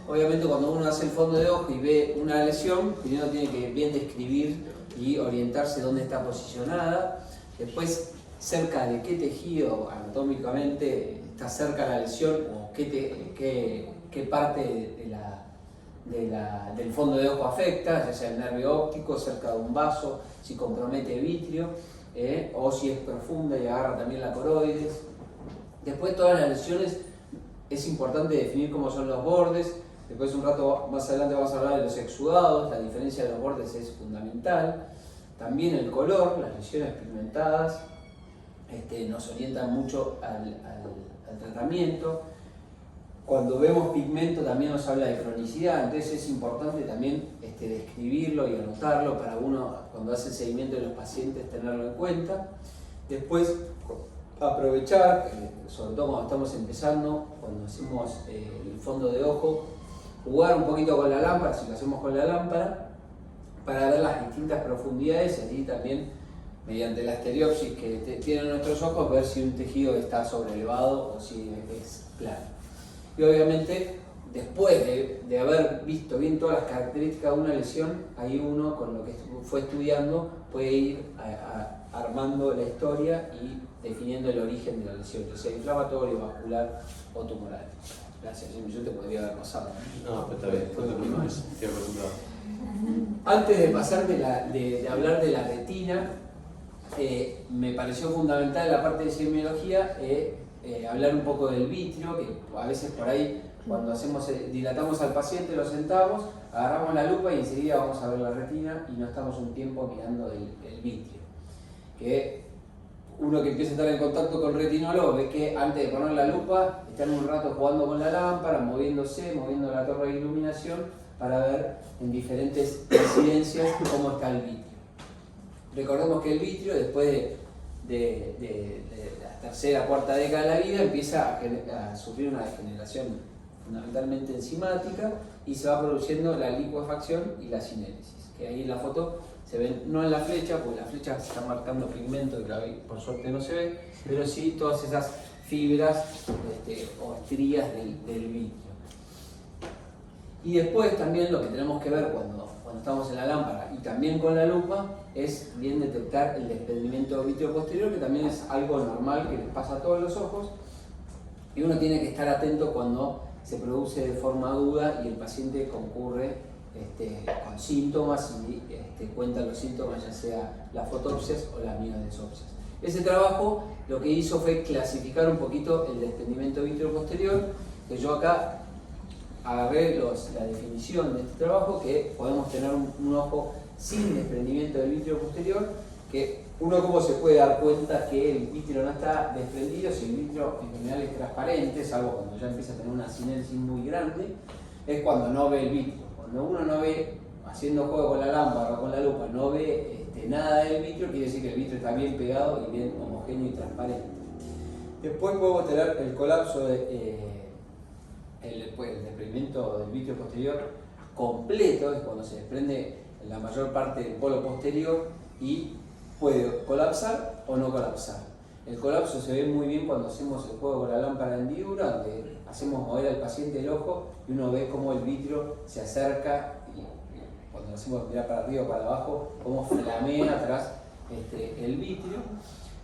Obviamente cuando uno hace el fondo de ojo y ve una lesión, primero tiene que bien describir y orientarse dónde está posicionada. Después, cerca de qué tejido anatómicamente está cerca la lesión o qué parte del fondo de ojo afecta, ya sea el nervio óptico, cerca de un vaso, si compromete el vitrio, o si es profunda y agarra también la coroides. Después todas las lesiones es importante definir cómo son los bordes. Después un rato más adelante vamos a hablar de los exudados, la diferencia de los bordes es fundamental. También el color, las lesiones pigmentadas nos orientan mucho al tratamiento. Cuando vemos pigmento también nos habla de cronicidad, entonces es importante también describirlo y anotarlo para uno cuando hace el seguimiento de los pacientes tenerlo en cuenta. Después aprovechar, sobre todo cuando estamos empezando, cuando hacemos el fondo de ojo, jugar un poquito con la lámpara, si lo hacemos con la lámpara, para ver las distintas profundidades y también mediante la estereopsis que tienen nuestros ojos ver si un tejido está sobrelevado o si es plano. Y obviamente después de haber visto bien todas las características de una lesión, ahí uno con lo que fue estudiando puede ir armando la historia y definiendo el origen de la lesión, ya sea inflamatorio, vascular o tumoral. Gracias, Jimmy, yo te podría haber pasado. No, pues está bien, fue lo mismo eso. Antes de pasar de hablar de la retina, me pareció fundamental la parte de semiología hablar un poco del vitrio, que a veces por ahí cuando dilatamos al paciente, lo sentamos, agarramos la lupa y enseguida vamos a ver la retina y no estamos un tiempo mirando el vitrio. Que uno que empieza a estar en contacto con retinólogo ve que antes de poner la lupa están un rato jugando con la lámpara, moviendo la torre de iluminación para ver en diferentes incidencias cómo está el vitrio. Recordemos que el vitrio después de la tercera, cuarta década de la vida empieza a sufrir una degeneración fundamentalmente enzimática y se va produciendo la licuefacción y la cinéresis, que ahí en la foto se ven, no en la flecha, porque la flecha se está marcando pigmento, que ahí por suerte no se ve, pero sí todas esas fibras o estrías del vitrio. Y después también lo que tenemos que ver cuando estamos en la lámpara y también con la lupa es bien detectar el desprendimiento vitrio posterior, que también es algo normal que les pasa a todos los ojos, y uno tiene que estar atento cuando se produce de forma aguda y el paciente concurre con síntomas y cuenta los síntomas, ya sea las fotopsias o las mionodesopsias. Ese trabajo lo que hizo fue clasificar un poquito el desprendimiento vitrio posterior, que yo acá agarré la definición de este trabajo, que podemos tener un ojo sin desprendimiento del vitrio posterior, que uno cómo se puede dar cuenta que el vitrio no está desprendido, si el vitrio en general es transparente, salvo cuando ya empieza a tener una cinéresis muy grande, es cuando no ve el vitrio. Cuando uno no ve, haciendo juego con la lámpara o con la lupa, no ve nada del vitrio, quiere decir que el vitrio está bien pegado y bien homogéneo y transparente. Después podemos tener el colapso el desprendimiento del vitrio posterior completo, es cuando se desprende la mayor parte del polo posterior y puede colapsar o no colapsar. El colapso se ve muy bien cuando hacemos el juego con la lámpara de hendidura, donde hacemos mover al paciente el ojo y uno ve cómo el vitrio se acerca y cuando lo hacemos mirar para arriba o para abajo, cómo flamea atrás el vitrio.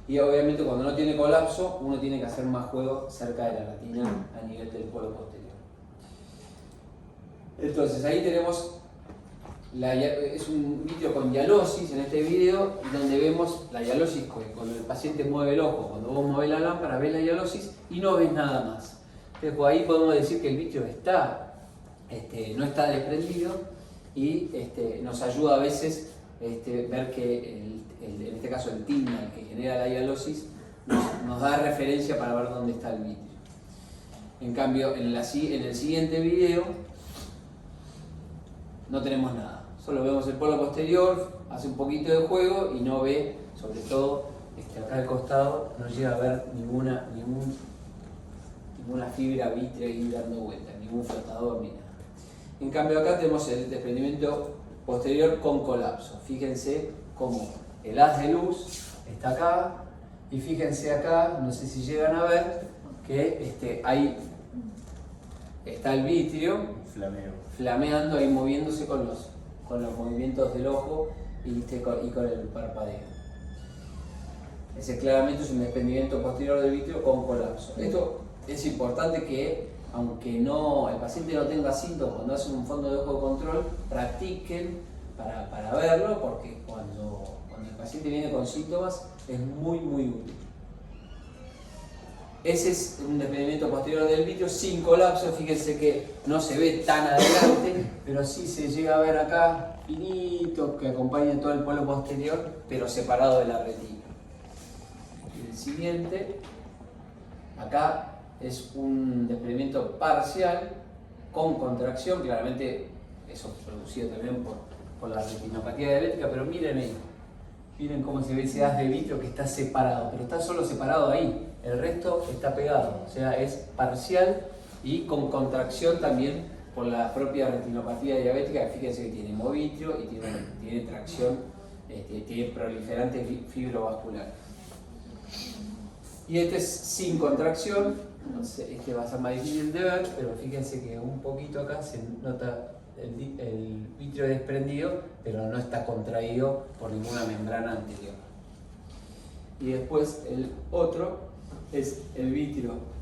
Y obviamente cuando no tiene colapso, uno tiene que hacer más juego cerca de la retina a nivel del polo posterior. Entonces ahí tenemos, es un vitrio con hialosis en este video, donde vemos la hialosis cuando el paciente mueve el ojo, cuando vos movés la lámpara ves la hialosis y no ves nada más. Entonces pues ahí podemos decir que el vitrio no está desprendido y nos ayuda a veces ver que en este caso el timna, el que genera la hialosis, nos da referencia para ver dónde está el vitrio. En cambio, en el siguiente video no tenemos nada, solo vemos el polo posterior, hace un poquito de juego y no ve, sobre todo acá al costado, no llega a ver ninguna fibra vitrea ahí dando vuelta, ningún flotador ni nada. En cambio acá tenemos el desprendimiento posterior con colapso. Fíjense cómo el haz de luz está acá y fíjense acá, no sé si llegan a ver, que hay está el vitrio Flameo. flameando ahí, moviéndose con los movimientos del ojo y con el parpadeo. Ese claramente es un desprendimiento posterior del vitrio con colapso. Esto es importante que, aunque el paciente no tenga síntomas, cuando hacen un fondo de ojo de control, practiquen para verlo, porque cuando el paciente viene con síntomas es muy útil. Ese es un desprendimiento posterior del vitrio sin colapso. Fíjense que no se ve tan adelante, pero sí se llega a ver acá finito que acompaña todo el polo posterior, pero separado de la retina. Y el siguiente, acá es un desprendimiento parcial con contracción, claramente eso producido también por la retinopatía diabética, pero miren ahí, miren cómo se ve ese haz de vitrio que está separado, pero está solo separado ahí, el resto está pegado, o sea, es parcial y con contracción también por la propia retinopatía diabética. Fíjense que tiene hemovitrio y tiene tracción, tiene proliferante fibrovascular. Y este es sin contracción, este va a ser más difícil de ver, pero fíjense que un poquito acá se nota el vitrio desprendido, pero no está contraído por ninguna membrana anterior. Y después el otro es el vitrio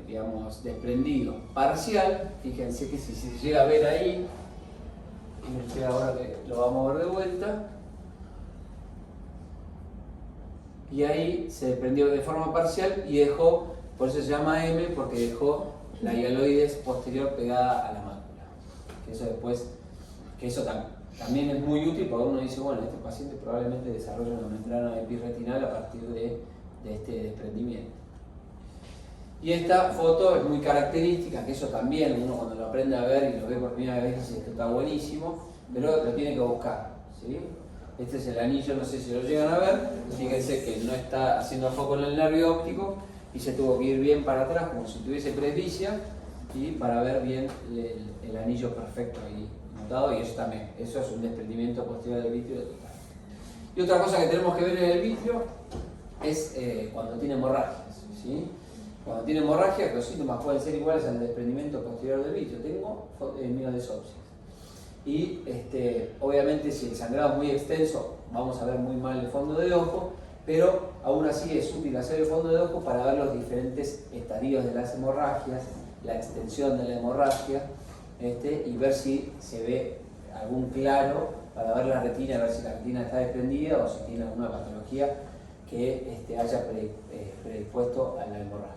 digamos, desprendido parcial. Fíjense que si se llega a ver ahí, fíjense ahora que lo vamos a ver de vuelta, y ahí se desprendió de forma parcial y dejó, por eso se llama M, porque dejó la hialoides posterior pegada a la mácula. Que eso también es muy útil, porque uno dice, bueno, este paciente probablemente desarrolla una membrana epirretinal a partir de este desprendimiento. Y esta foto es muy característica, que eso también uno cuando lo aprende a ver y lo ve por primera vez dice, esto está buenísimo, pero lo tiene que buscar, ¿sí? Este es el anillo, no sé si lo llegan a ver, fíjense que no está haciendo foco en el nervio óptico y se tuvo que ir bien para atrás como si tuviese presbicia y para ver bien el anillo perfecto ahí notado, y eso también, eso es un desprendimiento posterior del vitrio total. Y otra cosa que tenemos que ver en el vitrio es cuando tiene hemorragias, ¿sí? Cuando tiene hemorragia, los síntomas pueden ser iguales al desprendimiento posterior del vitrio. Tengo mielodesopsias. Y obviamente si el sangrado es muy extenso, vamos a ver muy mal el fondo de ojo, pero aún así es útil hacer el fondo de ojo para ver los diferentes estadios de las hemorragias, la extensión de la hemorragia, y ver si se ve algún claro para ver la retina, ver si la retina está desprendida o si tiene alguna patología que haya predispuesto a la hemorragia.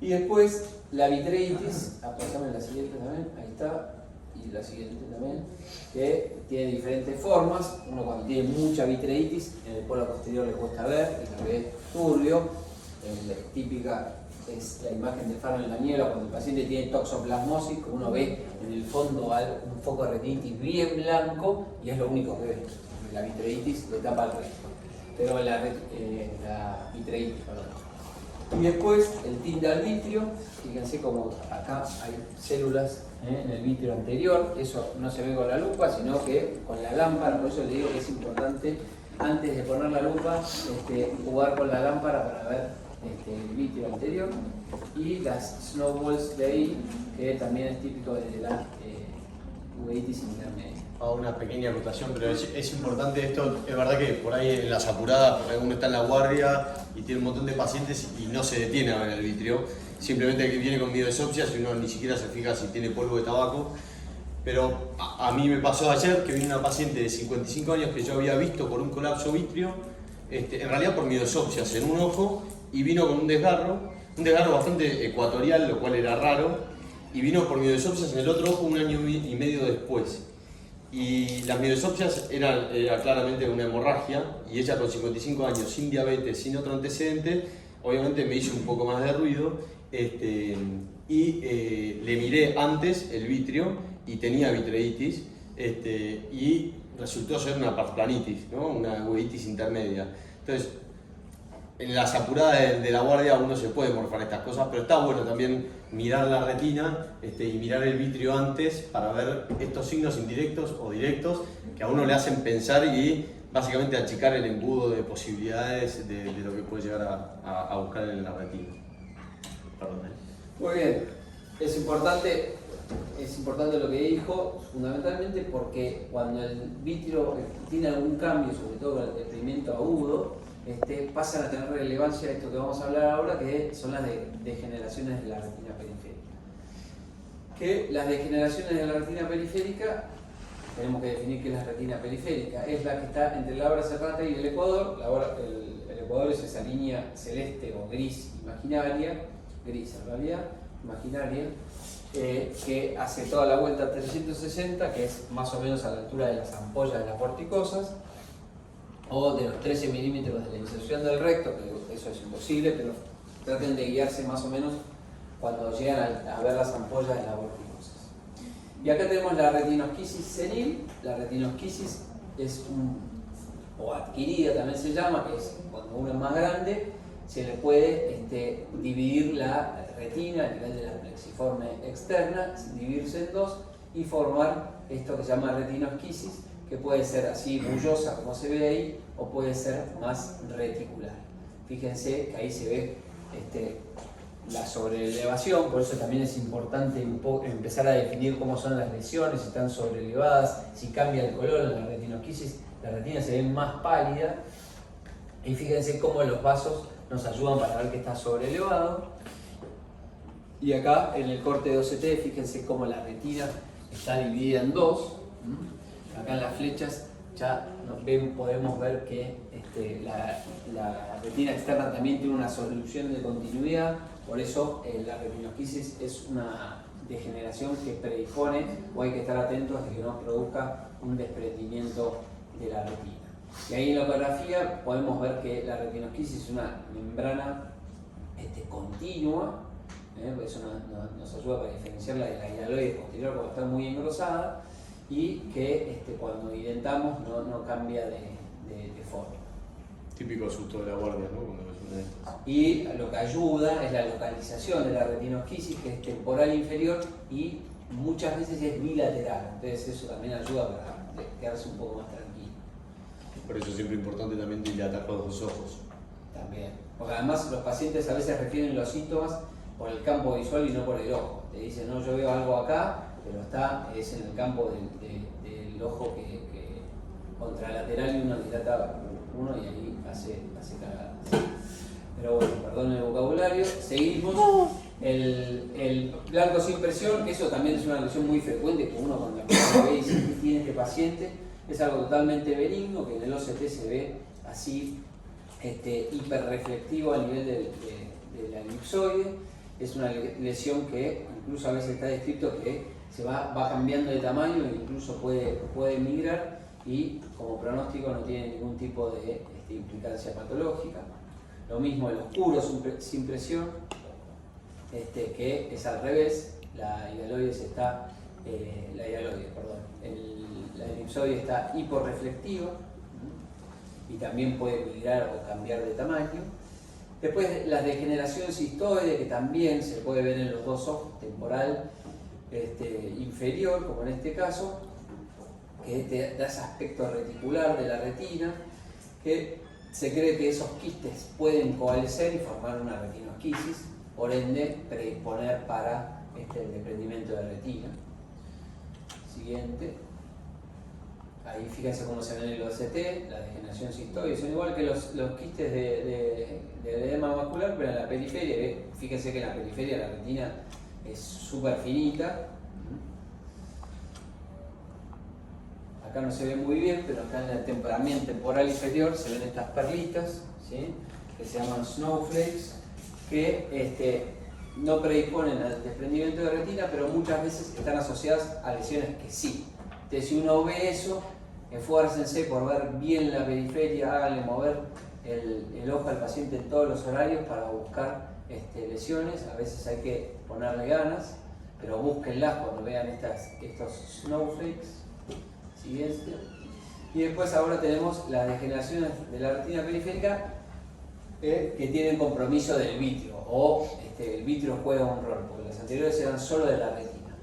Y después la vitreitis, pasamos en la siguiente también, ahí está, y la siguiente también, que tiene diferentes formas. Uno cuando tiene mucha vitreitis, en el polo posterior le cuesta ver y lo ve turbio. La típica es la imagen de faro en la niebla, cuando el paciente tiene toxoplasmosis, uno ve en el fondo un foco de retinitis bien blanco y es lo único que ve. La vitreitis le tapa el resto, pero la vitreitis, perdón. Y después el tinte al vitrio, fíjense como acá hay células en el vitrio anterior, eso no se ve con la lupa, sino que con la lámpara. Por eso le digo que es importante antes de poner la lupa jugar con la lámpara para ver el vitrio anterior. Y las snowballs de ahí, que también es típico de la uveitis intermedia. Una pequeña acotación, pero es importante esto. Es verdad que por ahí en las apuradas, por ahí uno está en la guardia y tiene un montón de pacientes y no se detiene a ver el vitrio, simplemente que viene con mielodesopsias y uno ni siquiera se fija si tiene polvo de tabaco. Pero a mí me pasó ayer que vino una paciente de 55 años que yo había visto por un colapso vitrio, en realidad por mielodesopsias en un ojo, y vino con un desgarro bastante ecuatorial, lo cual era raro, y vino por mielodesopsias en el otro ojo un año y medio después. Y las mielodesopsias era claramente una hemorragia, y ella con 55 años, sin diabetes, sin otro antecedente, obviamente me hizo un poco más de ruido, y le miré antes el vitrio y tenía vitreitis, y resultó ser una parsplanitis, ¿no? Una uveitis intermedia. Entonces, en las apuradas de la guardia uno se puede morfar estas cosas, pero está bueno también mirar la retina y mirar el vitrio antes para ver estos signos indirectos o directos que a uno le hacen pensar y básicamente achicar el embudo de posibilidades de lo que puede llegar a buscar en la retina. Perdón. Muy bien, es importante lo que dijo, fundamentalmente porque cuando el vitrio tiene algún cambio, sobre todo con el desprendimiento agudo, pasan a tener relevancia esto que vamos a hablar ahora, que son las degeneraciones de la retina periférica. Que las degeneraciones de la retina periférica, tenemos que definir qué es la retina periférica, es la que está entre la obra cerrata y el ecuador. El ecuador es esa línea celeste o gris imaginaria, gris en realidad, imaginaria, que hace toda la vuelta 360, que es más o menos a la altura de las ampollas de las corticosas, o de los 13 milímetros de la inserción del recto, que eso es imposible, pero traten de guiarse más o menos cuando llegan a ver las ampollas de las corticosas. Y acá tenemos la retinosquisis senil. La retinosquisis es o adquirida también se llama, que es cuando uno es más grande, se le puede dividir la retina a nivel de la plexiforme externa, dividirse en dos y formar esto que se llama retinosquisis, que puede ser así bullosa como se ve ahí, o puede ser más reticular. Fíjense que ahí se ve la sobreelevación, por eso también es importante empezar a definir cómo son las lesiones, si están sobreelevadas, si cambia el color en la retinosquisis, la retina se ve más pálida, y fíjense cómo los vasos nos ayudan para ver que está sobreelevado. Y acá en el corte de OCT, fíjense cómo la retina está dividida en dos. Acá en las flechas ya podemos ver que la retina externa también tiene una solución de continuidad, por eso la retinosquisis es una degeneración que predispone, o hay que estar atentos a que no produzca un desprendimiento de la retina. Y ahí en la ecografía podemos ver que la retinosquisis es una membrana continua, eso nos ayuda para diferenciarla de la hialoide posterior porque está muy engrosada, y que cuando identamos no cambia de forma. Típico susto de la guardia, ¿no? Cuando ves una de estas. Y lo que ayuda es la localización de la retinosquisis, que es temporal inferior y muchas veces es bilateral, entonces eso también ayuda para quedarse un poco más tranquilo. Por eso es siempre importante también dilatar los dos ojos. También, porque además los pacientes a veces refieren los síntomas por el campo visual y no por el ojo. Te dicen, no, yo veo algo acá, pero es en el campo del ojo que contralateral, y uno dilata uno y ahí hace cagadas. Pero bueno, perdón el vocabulario. Seguimos. El blanco sin presión, que eso también es una lesión muy frecuente, que uno cuando la ve y dice que tiene este paciente, es algo totalmente benigno, que en el OCT se ve así hiperreflectivo a nivel de la elipsoide. Es una lesión que incluso a veces está descrito que se va cambiando de tamaño e incluso puede migrar, y como pronóstico no tiene ningún tipo de implicancia patológica. Lo mismo el oscuro sin presión, que es al revés, la elipsoide está hiporreflectiva y también puede migrar o cambiar de tamaño. Después la degeneración cistoide, que también se puede ver en los dos ojos, temporal inferior, como en este caso, que da ese aspecto reticular de la retina, que se cree que esos quistes pueden coalescer y formar una retinosquisis, por ende predisponer para el desprendimiento de retina. Siguiente. Ahí fíjense cómo se ve en el OCT, la degeneración cistoide, son igual que los quistes de edema macular, pero en la periferia, fíjense que en la periferia la retina es súper finita. Acá no se ve muy bien, pero acá en el temporal inferior se ven estas perlitas, ¿sí? Que se llaman snowflakes, que no predisponen al desprendimiento de retina, pero muchas veces están asociadas a lesiones que sí. Entonces, si uno ve eso, esfuércense por ver bien la periferia, háganle mover el ojo al paciente en todos los horarios para buscar lesiones. A veces hay que ponerle ganas, pero búsquenlas cuando vean estos snowflakes. Siguiente. Y después ahora tenemos las degeneraciones de la retina periférica que tienen compromiso del vitrio, o el vitrio juega un rol, porque las anteriores eran solo de la retina.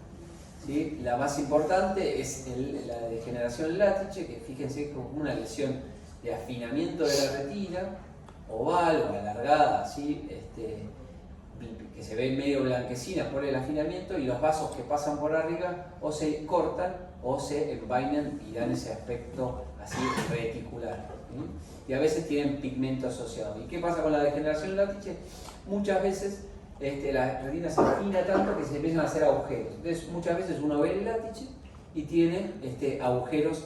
¿Sí? La más importante es la degeneración látice, que fíjense que es como una lesión de afinamiento de la retina, oval o alargada, ¿sí? que se ven medio blanquecinas por el afinamiento, y los vasos que pasan por arriba o se cortan o se envainan y dan ese aspecto así reticular, ¿sí? Y a veces tienen pigmento asociado. ¿Y qué pasa con la degeneración del látice? Muchas veces la retina se afina tanto que se empiezan a hacer agujeros. Entonces muchas veces uno ve el látice y tiene agujeros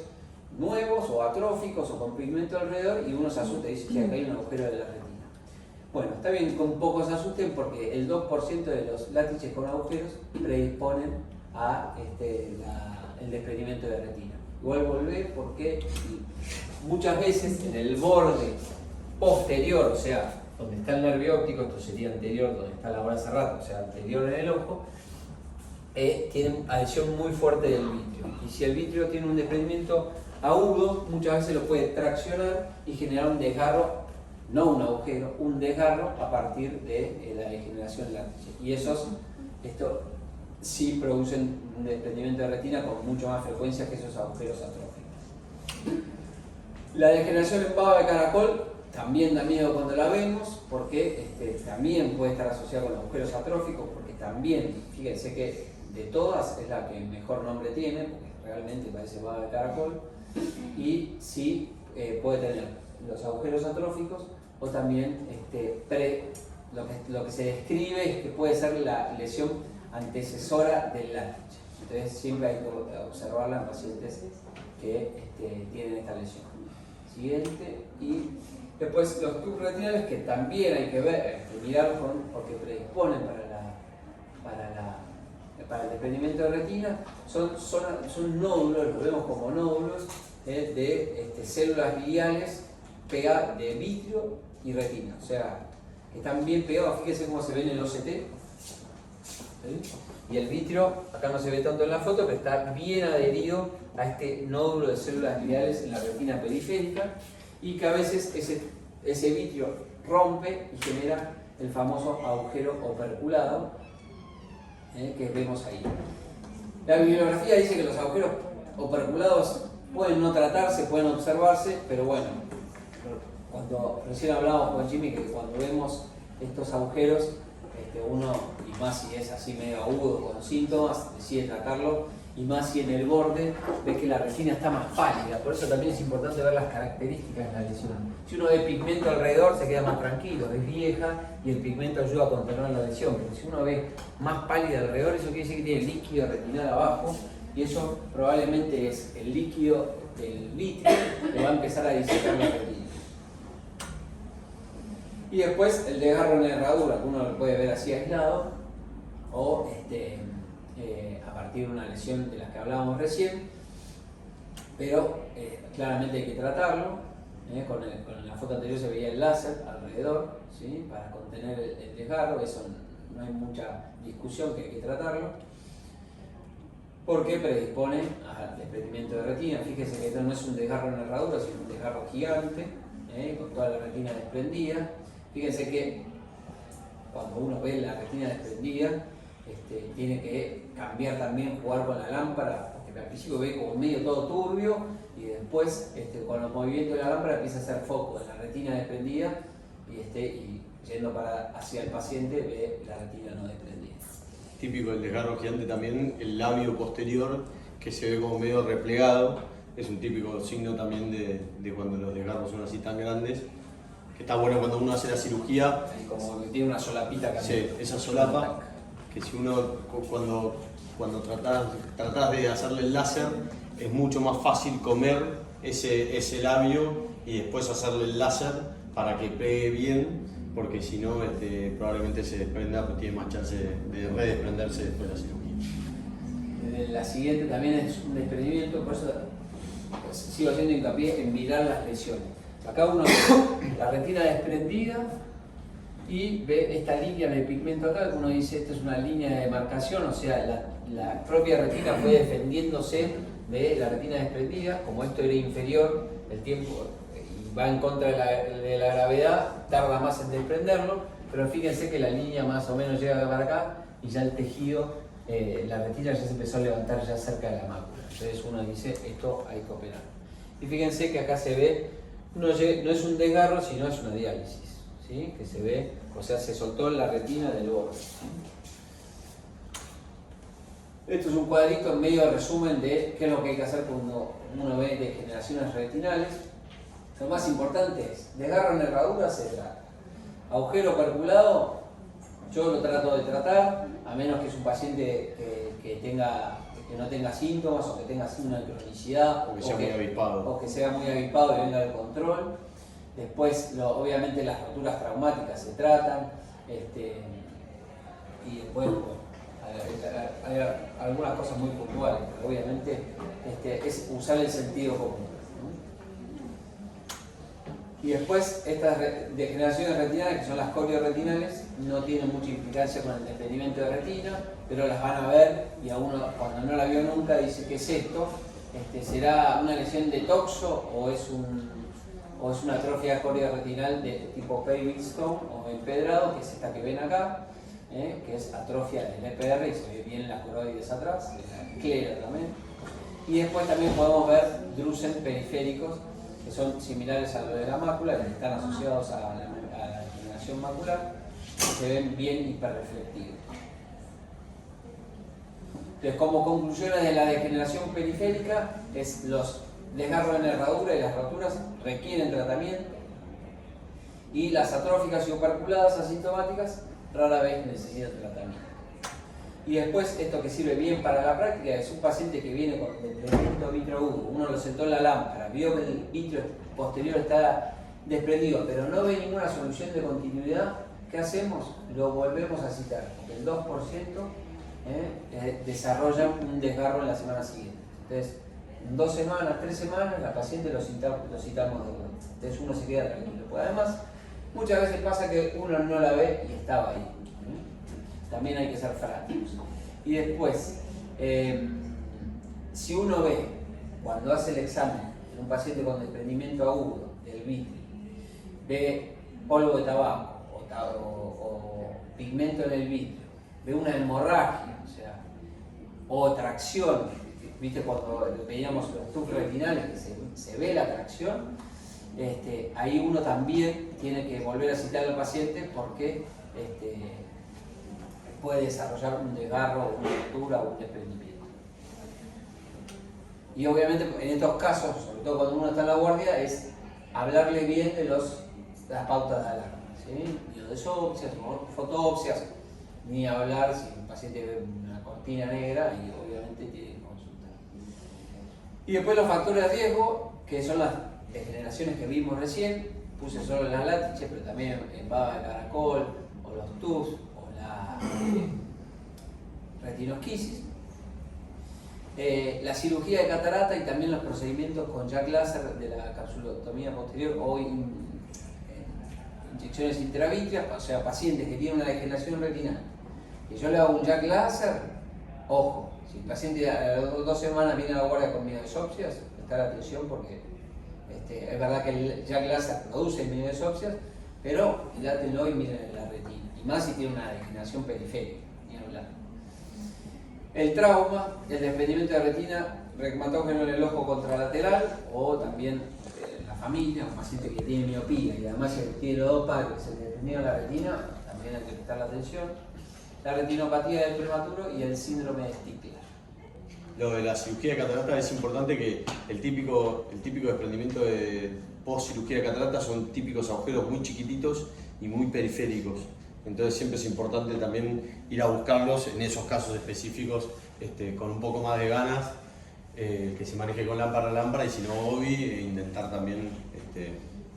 nuevos o atróficos o con pigmento alrededor, y uno se asusta y dice que acá hay un agujero de la retina. Bueno, está bien que un poco se asusten, porque el 2% de los látices con agujeros predisponen a el desprendimiento de retina. Igual volvé porque muchas veces en el borde posterior, o sea, donde está el nervio óptico, esto sería anterior, donde está la bola cerrada, o sea, anterior en el ojo, tienen adhesión muy fuerte del vitrio. Y si el vitrio tiene un desprendimiento agudo, muchas veces lo puede traccionar y generar un desgarro, no un agujero, un desgarro a partir de la degeneración látice. Y esto sí producen un desprendimiento de retina con mucho más frecuencia que esos agujeros atróficos. La degeneración en baba de caracol también da miedo cuando la vemos, porque también puede estar asociada con agujeros atróficos, porque también, fíjense que de todas es la que mejor nombre tiene, porque realmente parece baba de caracol, y sí puede tener los agujeros atróficos, o también lo que se describe es que puede ser la lesión antecesora del látice. Entonces siempre hay que observarla en pacientes que tienen esta lesión. Siguiente, y después los tubos retinales, que también hay que ver, mirarlos porque predisponen para el desprendimiento de retina. Son nódulos, los vemos como nódulos de células gliales pegadas de vitrio y retina, o sea, que están bien pegados. Fíjense cómo se ven en el OCT, ¿sí? Y el vitrio, acá no se ve tanto en la foto, pero está bien adherido a este nódulo de células gliales en la retina periférica, y que a veces ese vitrio rompe y genera el famoso agujero operculado que vemos ahí. La bibliografía dice que los agujeros operculados pueden no tratarse, pueden observarse, pero bueno, cuando recién hablábamos con Jimmy que cuando vemos estos agujeros, uno, y más si es así medio agudo con síntomas, decide tratarlo, y más si en el borde ves que la retina está más pálida. Por eso también es importante ver las características de la lesión. Si uno ve pigmento alrededor, se queda más tranquilo, es vieja y el pigmento ayuda a contener la lesión. Pero si uno ve más pálida alrededor, eso quiere decir que tiene líquido retinal abajo, y eso probablemente es el líquido del vitrio que va a empezar a disecar la retina. Y después el desgarro en la herradura, que uno lo puede ver así aislado, o a partir de una lesión de las que hablábamos recién, pero claramente hay que tratarlo. Con la foto anterior se veía el láser alrededor, ¿sí? Para contener el desgarro. Eso no hay mucha discusión, que hay que tratarlo, porque predispone al desprendimiento de retina. Fíjese que esto no es un desgarro en la herradura, sino un desgarro gigante, con toda la retina desprendida. Fíjense que cuando uno ve la retina desprendida, tiene que cambiar también, jugar con la lámpara, porque al principio ve como medio todo turbio, y después con los movimientos de la lámpara empieza a hacer foco en la retina desprendida, y yendo hacia el paciente ve la retina no desprendida. Típico del desgarro gigante también, el labio posterior, que se ve como medio replegado, es un típico signo también de cuando los desgarros son así tan grandes, que está bueno cuando uno hace la cirugía. Como que tiene una solapita acá. Sí, esa solapa, que si uno cuando tratás de hacerle el láser, es mucho más fácil comer ese labio y después hacerle el láser para que pegue bien, porque si no probablemente se desprenda, pues tiene más chance de redesprenderse después de la cirugía. La siguiente también es un desprendimiento, por eso sigo haciendo hincapié en mirar las lesiones. Acá uno ve la retina desprendida y ve esta línea de pigmento acá, que uno dice esto es una línea de demarcación, o sea, la propia retina fue defendiéndose de la retina desprendida. Como esto era inferior, el tiempo y va en contra de la gravedad, tarda más en desprenderlo, pero fíjense que la línea más o menos llega para acá y ya el tejido, la retina ya se empezó a levantar ya cerca de la mácula. Entonces uno dice, esto hay que operar. Y fíjense que acá se ve, no es un desgarro, sino es una diálisis, ¿sí? Que se ve, o sea, se soltó la retina del borde. Esto es un cuadrito en medio de resumen de qué es lo que hay que hacer cuando uno ve degeneraciones retinales. Lo más importante es desgarro en herradura, se trata. Agujero perculado, yo lo trato de tratar, a menos que es un paciente que no tenga síntomas o que tenga una cronicidad o que sea muy avispado. O que sea muy avispado y venga del control. Después, obviamente, las roturas traumáticas se tratan. Y después, bueno, hay algunas cosas muy puntuales, pero obviamente es usar el sentido común. Y después, estas degeneraciones retinales, que son las corioretinales, no tienen mucha implicancia con el desprendimiento de retina, pero las van a ver y a uno, cuando no la vio nunca, dice: ¿qué es esto? ¿Será una lesión de toxo o es una atrofia corioretinal de tipo paving stone o empedrado, que es esta que ven acá, que es atrofia del EPR, y se ve bien las coroides atrás, la esclera también. Y después también podemos ver drusen periféricos, que son similares a lo de la mácula, que están asociados a la degeneración macular, que se ven bien hiperreflectivos. Entonces, como conclusiones de la degeneración periférica, es los desgarros en herradura y las roturas requieren tratamiento, y las atróficas y operculadas asintomáticas rara vez necesitan tratamiento. Y después, esto que sirve bien para la práctica, es un paciente que viene con desprendimiento vitrio agudo, uno lo sentó en la lámpara, vio que el vitrio posterior está desprendido, pero no ve ninguna solución de continuidad. ¿Qué hacemos? Lo volvemos a citar, porque el 2% desarrolla un desgarro en la semana siguiente. Entonces, en 2 semanas, 3 semanas, la paciente lo citamos de vuelta. Entonces uno se queda tranquilo. Porque además, muchas veces pasa que uno no la ve y estaba ahí. También hay que ser prácticos. Y después, si uno ve, cuando hace el examen, en un paciente con desprendimiento agudo del vitrio, ve polvo de tabaco o pigmento en el vitrio, ve una hemorragia, o tracción, ¿viste? Cuando veíamos los tufos retinales, que se ve la tracción, ahí uno también tiene que volver a citar al paciente, porque puede desarrollar un desgarro, una rotura o un desprendimiento. Y obviamente en estos casos, sobre todo cuando uno está en la guardia, es hablarle bien de las pautas de alarma, ¿sí? Biodesopsias, fotopsias, ni hablar si un paciente ve una cortina negra, y obviamente tiene que consultar. Y después los factores de riesgo, que son las degeneraciones que vimos recién. Puse solo las látices, pero también en baba de caracol, o los TUS, o la retinosquisis. La cirugía de catarata y también los procedimientos con jack láser de la capsulotomía posterior o inyecciones intravítreas, o sea, pacientes que tienen una degeneración retinal. Y yo le hago un jack láser, ojo, si el paciente a las 2 semanas viene a la guardia con mioesopsias, prestar atención, porque es verdad que el jack láser produce mioesopsias, pero dilátenlo y miren en la retina, y más si tiene una degeneración periférica, ni hablar. El trauma, el desprendimiento de retina reumatógeno en el ojo contralateral, o también la familia, un paciente que tiene miopía y además tiene los 2 padres que se le desprendieron la retina, también hay que prestar la atención. La retinopatía del prematuro y el síndrome de Stickler. Lo de la cirugía de catarata es importante, que el típico desprendimiento de post-cirugía de catarata son típicos agujeros muy chiquititos y muy periféricos. Entonces siempre es importante también ir a buscarlos en esos casos específicos, con un poco más de ganas, que se maneje con lámpara, y si no OBI, intentar también,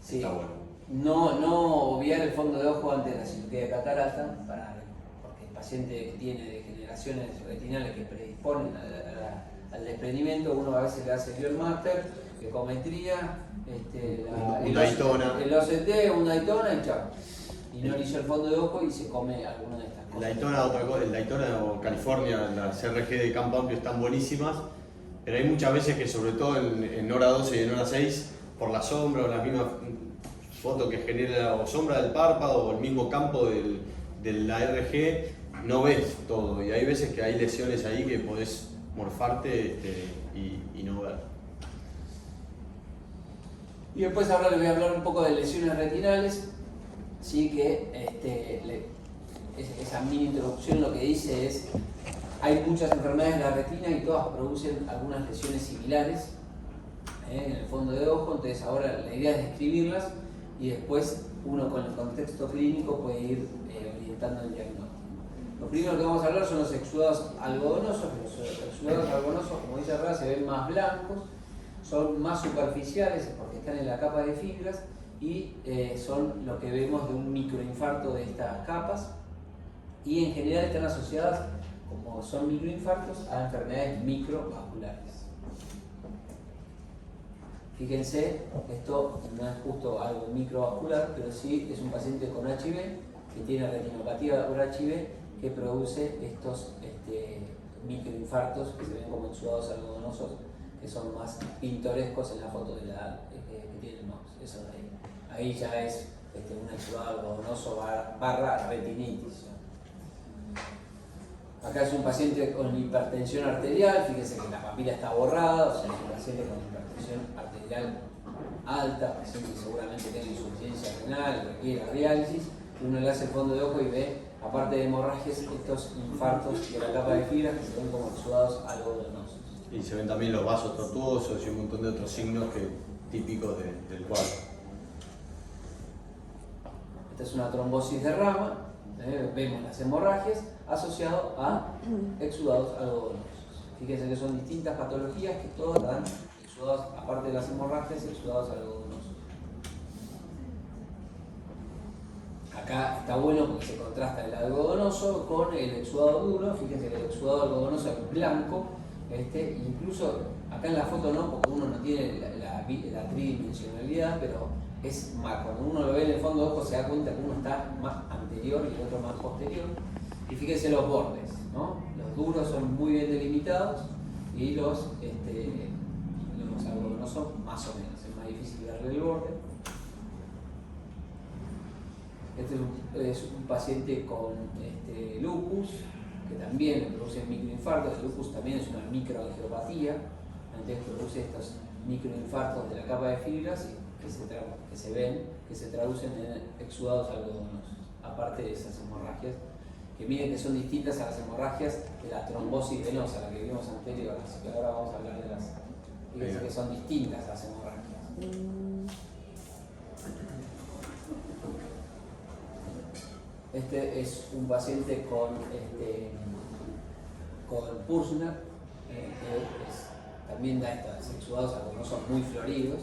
sí, está bueno. No obviar el fondo de ojo antes de la cirugía de catarata, porque el paciente que tiene degeneraciones retinales que predisponen al desprendimiento, uno a veces le hace Biomaster, ecometría, el OCT, un Daytona y chao. Y no le hizo el fondo de ojo y se come alguna de estas cosas. El Daytona o California, las CRG de campo amplio están buenísimas, pero hay muchas veces que, sobre todo en hora 12 y en hora 6, por la sombra o la misma foto que genera o sombra del párpado o el mismo campo de la RG, no ves todo, y hay veces que hay lesiones ahí que podés morfarte y no ver. Y después ahora les voy a hablar un poco de lesiones retinales. sí que esa mini introducción lo que dice es: hay muchas enfermedades de la retina y todas producen algunas lesiones similares en el fondo de ojo. Entonces ahora la idea es describirlas y después uno con el contexto clínico puede ir orientando el diagnóstico. Lo primero que vamos a hablar son los exudados algodonosos. Los exudados algodonosos, como dice acá, se ven más blancos, son más superficiales porque están en la capa de fibras y son lo que vemos de un microinfarto de estas capas, y en general están asociadas, como son microinfartos, a enfermedades microvasculares. Fíjense, esto no es justo algo microvascular, pero sí es un paciente con HIV que tiene retinopatía por HIV que produce estos microinfartos que se ven como exudados algodonosos, que son más pintorescos en la foto de la que tiene el mouse. Eso de ahí. Ahí ya es un exudado algodonoso barra retinitis. Acá es un paciente con hipertensión arterial, fíjense que la papila está borrada, o sea, es un paciente con hipertensión arterial alta, paciente que seguramente tiene insuficiencia renal, requiere diálisis. Uno le hace el fondo de ojo y ve, aparte de hemorragias, estos infartos de la capa de fibras que se ven como exudados algodonosos. Y se ven también los vasos tortuosos y un montón de otros signos típicos del cuadro. Esta es una trombosis de rama, vemos las hemorragias asociado a exudados algodonosos. Fíjense que son distintas patologías que todas dan exudados, aparte de las hemorragias, exudados algodonosos. Acá está bueno porque se contrasta el algodonoso con el exudado duro. Fíjense que el exudado algodonoso es blanco, incluso acá en la foto no, porque uno no tiene la tridimensionalidad, pero es más, cuando uno lo ve en el fondo de ojo se da cuenta que uno está más anterior y el otro más posterior. Y fíjense los bordes, ¿no? Los duros son muy bien delimitados y los algodonosos más o menos, es más difícil darle el borde. Este es un paciente con lupus, que también le produce microinfartos. El lupus también es una microangiopatía, entonces produce estos microinfartos de la capa de fibras que se traducen en exudados algodonosos, aparte de esas hemorragias, que miren que son distintas a las hemorragias de la trombosis venosa, la que vimos anterior, así que ahora vamos a hablar de las. Fíjense que son distintas las hemorragias. Este es un paciente con Purkinje, que también da estos exudados algodonosos muy floridos.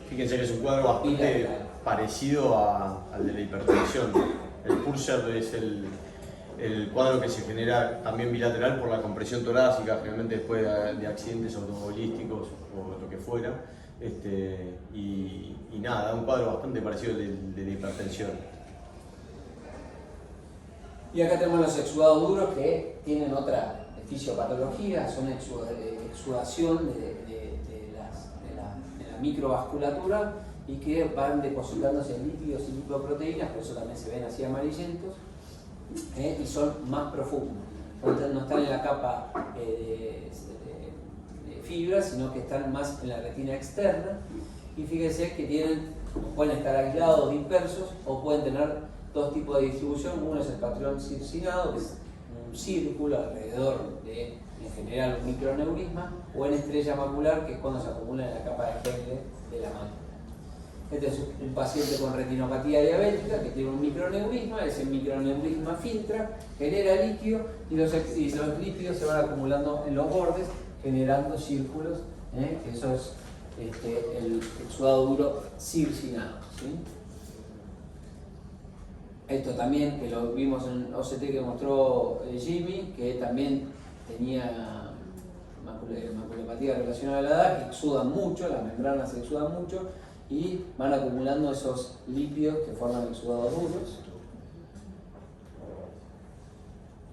Fíjense que es un cuadro bastante parecido al de la hipertensión. El Purkinje es el cuadro que se genera también bilateral por la compresión torácica, generalmente después de accidentes automovilísticos o lo que fuera. Y nada, un cuadro bastante parecido al de la hipertensión. Y acá tenemos los exudados duros que tienen otra fisiopatología, son exudación de la microvasculatura y que van depositándose lípidos y lipoproteínas, por eso también se ven así amarillentos, y son más profundos. No están en la capa de fibras, sino que están más en la retina externa. Y fíjense que pueden estar aislados, dispersos, o pueden tener dos tipos de distribución. Uno es el patrón circinado, que es un círculo alrededor de, en general, un microneurisma, o en estrella macular, que es cuando se acumula en la capa de Henle de la mácula. Este es un paciente con retinopatía diabética que tiene un microneurisma. Ese microneurisma filtra, genera líquido y los lípidos se van acumulando en los bordes, generando círculos, que eso es el exudado duro circinado, ¿sí? Esto también, que lo vimos en OCT que mostró Jimmy, que también tenía maculopatía relacionada a la edad, que exudan mucho, las membranas se exudan mucho y van acumulando esos lípidos que forman exudados duros.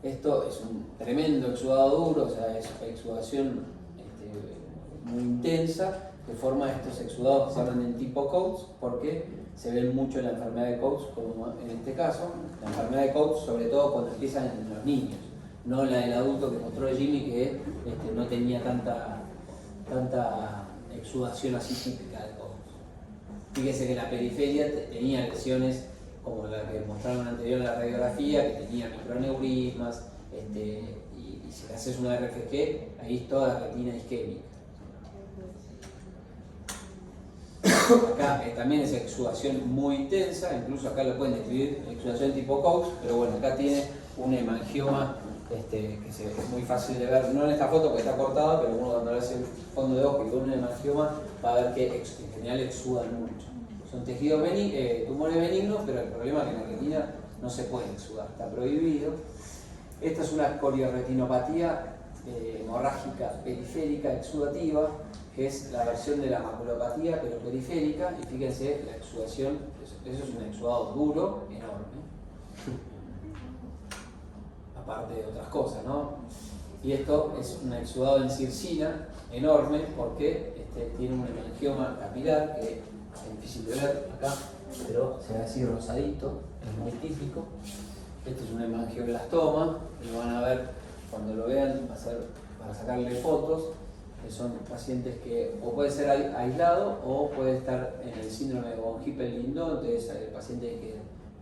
Esto es un tremendo exudado duro, o sea, es exudación muy intensa, que forma estos exudados que se llaman en tipo Coates, porque se ven mucho en la enfermedad de Coates, como en este caso. La enfermedad de Coates, sobre todo cuando empiezan en los niños, no la del adulto que mostró Jimmy, que no tenía tanta exudación así típica de Coates. Fíjese que la periferia tenía lesiones como la que mostraron anterior en la radiografía, que tenía microneurismas, y si le haces una RFG, ahí es toda la retina isquémica. Acá también es exudación muy intensa, incluso acá lo pueden describir exudación tipo Cox, pero bueno, acá tiene un hemangioma que es muy fácil de ver, no en esta foto porque está cortada, pero uno cuando le hace el fondo de ojo y ve un hemangioma va a ver que en general exudan mucho. Son tejidos tumores benignos, pero el problema es que en la retina no se puede exudar, está prohibido. Esta es una corioretinopatía hemorrágica periférica exudativa, que es la versión de la maculopatía, pero periférica, y fíjense, la exudación, eso es un exudado duro, enorme, aparte de otras cosas, ¿no? Y esto es un exudado en circina, enorme, porque tiene un hemangioma capilar, que es difícil de ver acá, pero se ve así rosadito, es muy típico. Este es un hemangioblastoma, lo van a ver cuando lo vean, va a ser para sacarle fotos, que son pacientes que o puede ser aislado o puede estar en el síndrome de von Hippel-Lindau, entonces el paciente hay que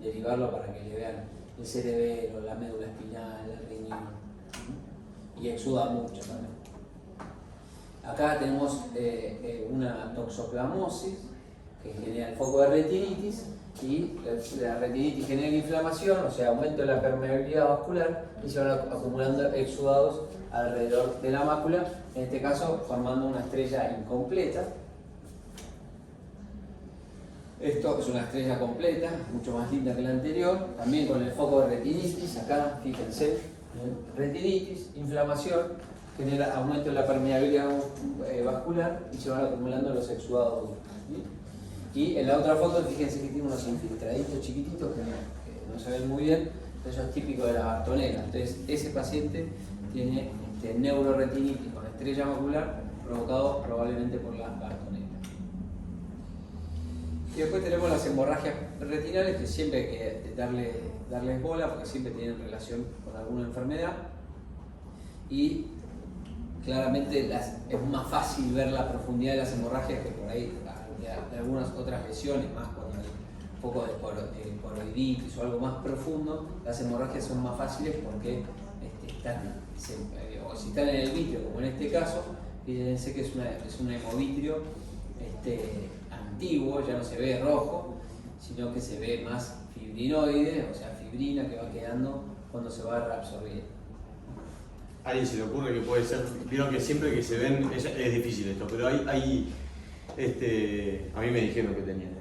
derivarlo para que le vean el cerebelo, la médula espinal, el riñón, y exuda mucho también. Acá tenemos una toxoplasmosis que genera el foco de retinitis, y la retinitis genera inflamación, o sea, aumento de la permeabilidad vascular, y se van acumulando exudados alrededor de la mácula, en este caso formando una estrella incompleta. Esto es una estrella completa, mucho más linda que la anterior, también con el foco de retinitis. Acá, fíjense, retinitis, inflamación, genera aumento de la permeabilidad vascular y se van acumulando los exudados. Y en la otra foto, fíjense que tiene unos infiltraditos chiquititos que no se ven muy bien, eso es típico de la Bartonella. Entonces, ese paciente tiene neuroretinitis con estrella macular provocado probablemente por la Bartonella. Y después tenemos las hemorragias retinales, que siempre hay que darles bola porque siempre tienen relación con alguna enfermedad. Y claramente es más fácil ver la profundidad de las hemorragias que por ahí de algunas otras lesiones, más cuando hay un poco de coroiditis o algo más profundo. Las hemorragias son más fáciles porque si están en el vitrio, como en este caso, fíjense que es un hemovitrio antiguo, ya no se ve rojo, sino que se ve más fibrinoide, o sea, fibrina que va quedando cuando se va reabsorbiendo. ¿A alguien se le ocurre que puede ser? Vieron que siempre que se ven, es difícil esto, pero a mí me dijeron que tenían,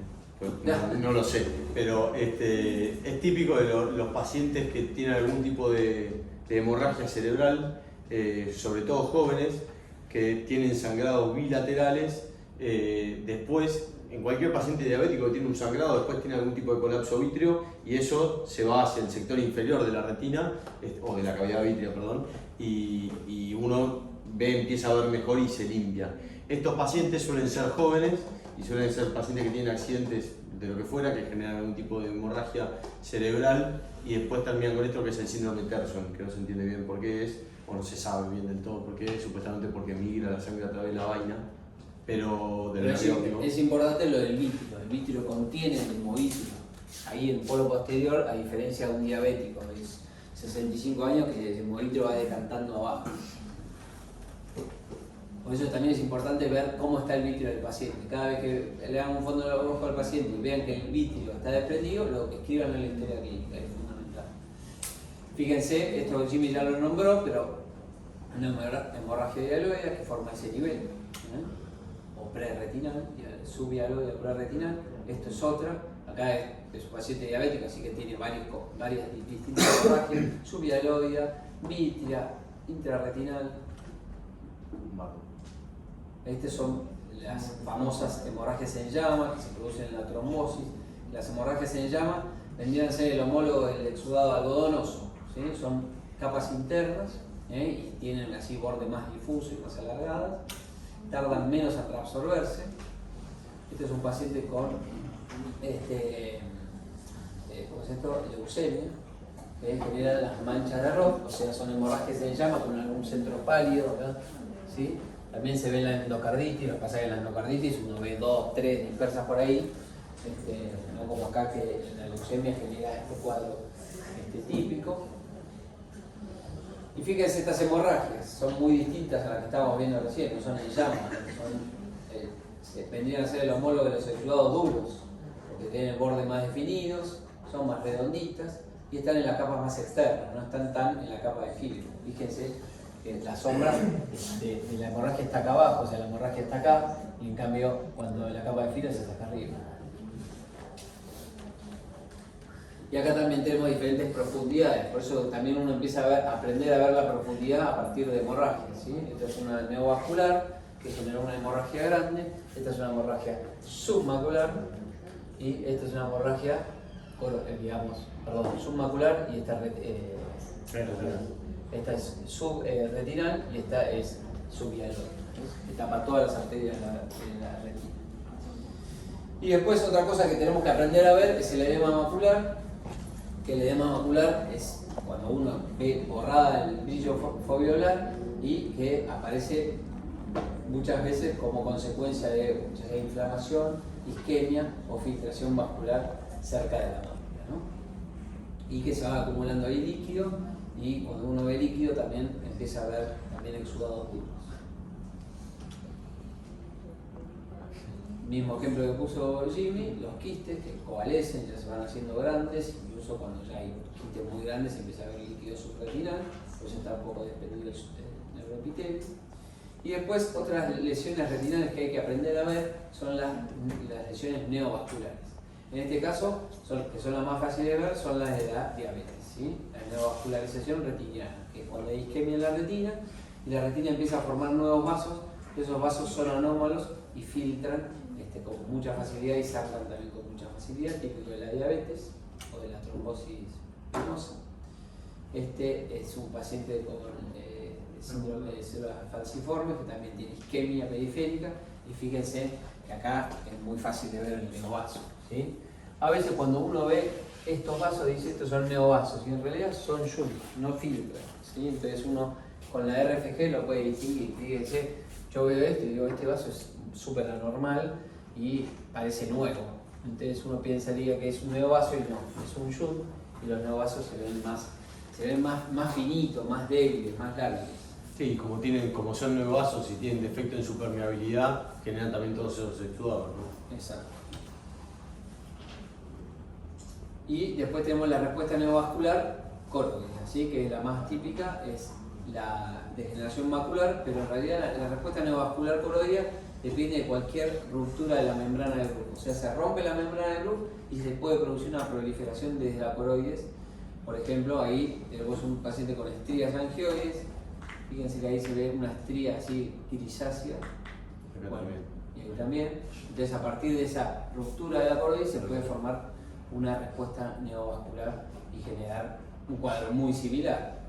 no lo sé, pero es típico de los pacientes que tienen algún tipo de hemorragia cerebral, sobre todo jóvenes, que tienen sangrados bilaterales. Después, en cualquier paciente diabético que tiene un sangrado, después tiene algún tipo de colapso vítreo, y eso se va hacia el sector inferior de la retina, o de la cavidad vítrea, perdón, y uno empieza a ver mejor y se limpia. Estos pacientes suelen ser jóvenes y suelen ser pacientes que tienen accidentes de lo que fuera, que generan algún tipo de hemorragia cerebral, y después terminan con esto que es el síndrome Terson, que no se entiende bien por qué es, o no se sabe bien del todo por qué es, supuestamente porque migra la sangre a través de la vaina, pero es importante lo del vitrio. El vitrio contiene el hemovitrio ahí en el polo posterior, a diferencia de un diabético de 65 años que el hemovitrio va decantando abajo. Por eso también es importante ver cómo está el vitrio del paciente. Cada vez que le hagan un fondo de ojo al paciente y vean que el vitrio está desprendido, lo que escriban en la historia clínica es fundamental. Fíjense, esto Jimmy ya lo nombró, pero una hemorragia dialoidea que forma ese nivel, o preretinal, subdialoidea preretinal. Esto es otra. Acá es un paciente diabético, así que tiene varias distintas hemorragias: subdialoidea, vitrea, intrarretinal. Estas son las famosas hemorragias en llama que se producen en la trombosis. Las hemorragias en llama vendrían a ser el homólogo del exudado algodonoso, ¿sí? Son capas internas y tienen así borde más difuso y más alargadas, tardan menos en reabsorberse. Este es un paciente con ¿cómo es esto? Leucemia, que genera las manchas de Roth, o sea, son hemorragias en llama con algún centro pálido acá, ¿sí? También se ve en la endocarditis. Lo que pasa es que en la endocarditis uno ve 2, 3 dispersas por ahí, no como acá que la leucemia genera este cuadro típico. Y fíjense, estas hemorragias son muy distintas a las que estábamos viendo recién, no son en llamas, vendrían a ser el homólogo de los exudados duros, porque tienen bordes más definidos, son más redonditas y están en las capas más externas, no están tan en la capa de fibra. Fíjense que la sombra de la hemorragia está acá abajo, o sea, la hemorragia está acá, y en cambio cuando la capa de fibra se está acá arriba. Y acá también tenemos diferentes profundidades, por eso también uno empieza a aprender a ver la profundidad a partir de hemorragias, ¿sí? Esta es una neovascular que generó una hemorragia grande, esta es una hemorragia submacular y esta es una hemorragia, submacular y esta es subretinal y esta es subhialótica, que tapa todas las arterias de la retina. Y después otra cosa que tenemos que aprender a ver es el edema macular, que el edema macular es cuando uno ve borrada el brillo foveolar y que aparece muchas veces como consecuencia de ya sea inflamación, isquemia o filtración vascular cerca de la mácula, ¿no? Y que se va acumulando ahí líquido, y cuando uno ve líquido también empieza a ver también exudados duros. Mismo ejemplo que puso Jimmy, los quistes que coalescen, ya se van haciendo grandes, incluso cuando ya hay quistes muy grandes se empieza a ver líquido subretinal, pues está un poco desprendido el neuroepitelio. Y después otras lesiones retinales que hay que aprender a ver son las lesiones neovasculares. En este caso, que son las más fáciles de ver, son las de la diabetes, ¿sí? La neovascularización retiniana, que es cuando hay isquemia en la retina y la retina empieza a formar nuevos vasos, esos vasos son anómalos y filtran con mucha facilidad y sangran también con mucha facilidad, típico de la diabetes o de la trombosis venosa. Este es un paciente con síndrome de células falciformes que también tiene isquemia periférica, y fíjense que acá es muy fácil de ver el neovaso, ¿sí? A veces cuando uno ve estos vasos dice estos son neovasos y en realidad son shunts, no filtran, ¿sí? Entonces uno con la RFG lo puede distinguir. Fíjense, yo veo esto y digo este vaso es súper anormal y parece nuevo, entonces uno pensaría que es un neovaso y no, es un shunt, y los neovasos se ven más finitos, más débiles, más lábiles. Sí, como son neovasos y tienen defecto en su permeabilidad, generan también todos esos exudados, ¿no? Exacto. Y después tenemos la respuesta neovascular coroidea, ¿sí? Que la más típica es la degeneración macular, pero en realidad la respuesta neovascular coroidea depende de cualquier ruptura de la membrana del Bruch. O sea, se rompe la membrana del Bruch y se puede producir una proliferación desde la coroides. Por ejemplo, ahí tenemos un paciente con estrías angioides. Fíjense que ahí se ve una estría así grisácea. Y ahí también. Entonces, a partir de esa ruptura de la coroides se puede formar una respuesta neovascular y generar un cuadro muy similar.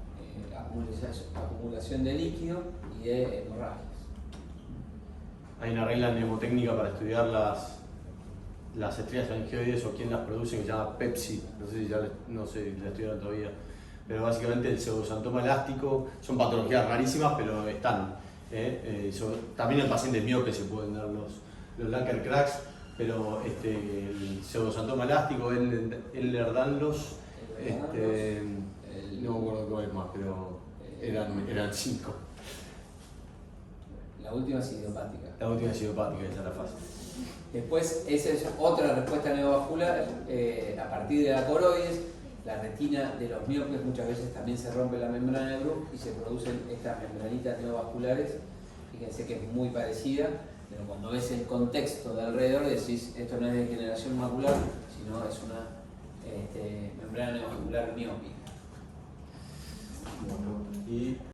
Acumulación de líquido y de hemorragias. Hay una regla mnemotécnica para estudiar las estrías angioides o quién las produce, que se llama PEPSI. No sé si la estudiaron todavía. Pero básicamente el pseudosantoma elástico son patologías rarísimas, pero están. También en el paciente miope se pueden dar los Lacker cracks, pero el pseudosantoma elástico, Ehlers-Danlos, no me acuerdo cuál es más, pero eran 5. La última es idiopática. La última es idiopática, esa es la fase. Después, esa es otra respuesta neovascular, a partir de la coroides. La retina de los miopes muchas veces también se rompe la membrana de Bruch y se producen estas membranitas neovasculares. Fíjense que es muy parecida, pero cuando ves el contexto de alrededor decís esto no es degeneración macular, sino es una membrana neovascular miópica. Y